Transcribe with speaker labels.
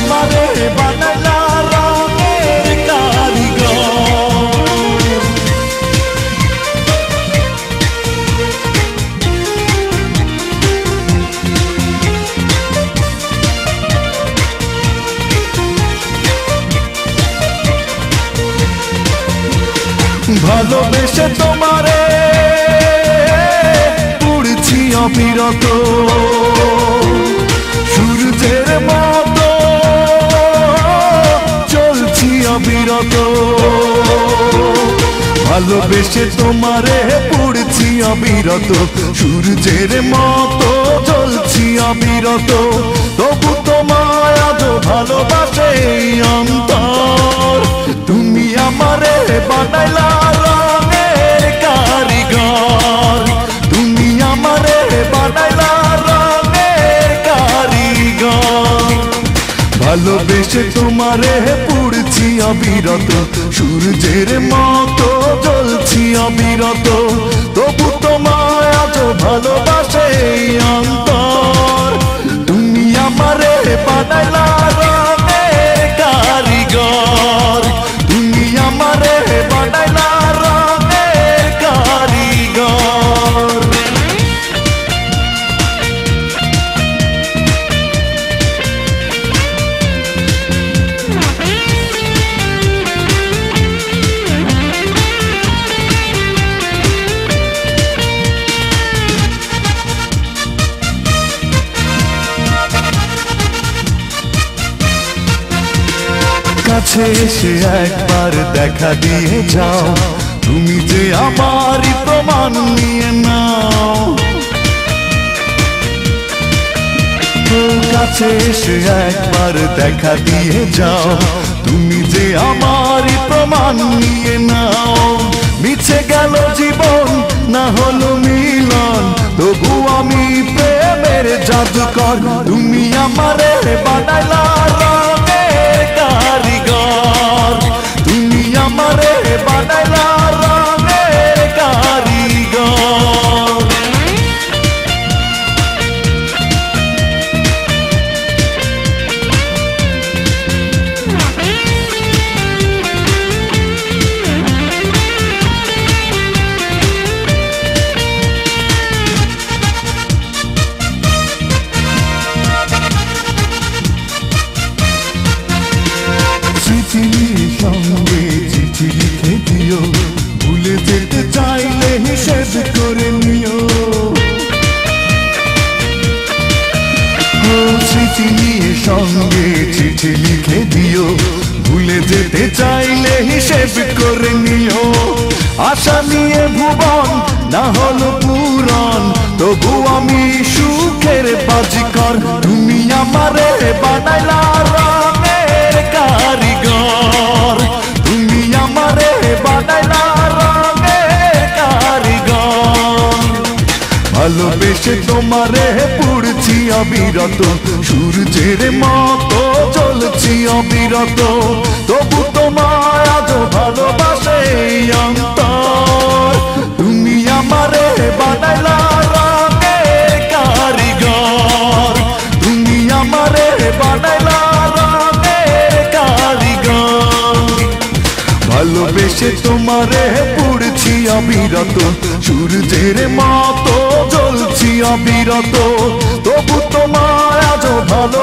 Speaker 1: আমারে বানাইলা রঙের কারিগর। ভালোবেসে তোমারে পুড়ছি অবিরত, সূর্যের মতো চলছি অবিরত। ভালোবেসে তোমারে পুড়ছি অবিরত, সূর্যের মতো চলছি অবিরত। তবু তোমায় আজ ভালোবাসে অন্তর। তুমি আমারে বানাইলা রঙের কারিগর, তুমি আমারে বানাইলা রঙের কারিগর। ভালোবেসে তোমারে পুড়ছি অবিরত, সূর্যের মতো জ্বলছি অবিরত। তবু তোমায় আজ ভালোবাসে অন্তর। তুমি আমারে বানাইলা রঙের কারিগর, তুমি আমারে বানাইলা রঙের কারিগর। কাছে এসে একবার দেখা দিয়ে যাও, তুমি যে আমারই প্রমাণ নিয়ে নাও। কাছে এসে একবার দেখা দিয়ে যাও, তুমি যে আমারই প্রমাণ নিয়ে নাও। মিছে গেল জীবন না হলো মিলন, তবু আমি প্রেমের জাদুকর। তুমি আমারে বানাইলা রঙের কারিগর, তুমি আমারে বানাইলা রঙের কারিগর। সঙ্গে চিঠি লিখে দিও, ভুলে যেতে চাইলে হিসেব করে নিও। স্মৃতি নিয়ে সঙ্গে চিঠি লিখে দিও, ভুলে যেতে চাইলে হিসেব করে নিও। আশা নিয়ে ভুবন না হলো পূরণ, তবু আমি সুখের বাজিকর। তুমি আমারে বানাইলা রঙের কারিগর, তুমি আমারে বানাইলা রঙের কারিগর। ভালোবেসে তোমারে পুড়ছি অবিরত, সূর্যের মতো চলছি অবিরত। তবু তোমায় আজ ভালোবাসে অন্তর। তুমি আমারে বানাইলা রঙের কারিগর, তুমি আমারে বানাইলা রঙের কারিগর। ভালোবেসে তোমারে পুড়ছি অবিরত, সূর্যের মতো জ্বলছি অবিরত। তবু তোমায় আজ ভালো